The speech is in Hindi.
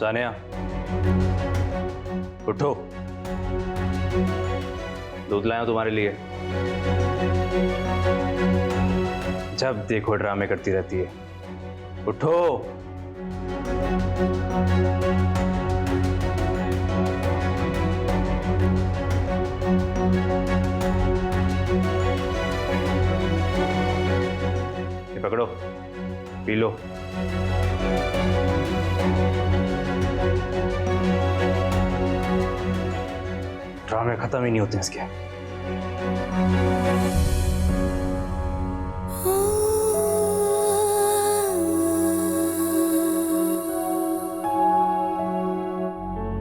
सानिया, उठो। दूध लाया हूं तुम्हारे लिए। जब देखो ड्रामे करती रहती है। उठो। ये पकड़ो, पी लो। ड्रामे खत्म ही नहीं होते इसके।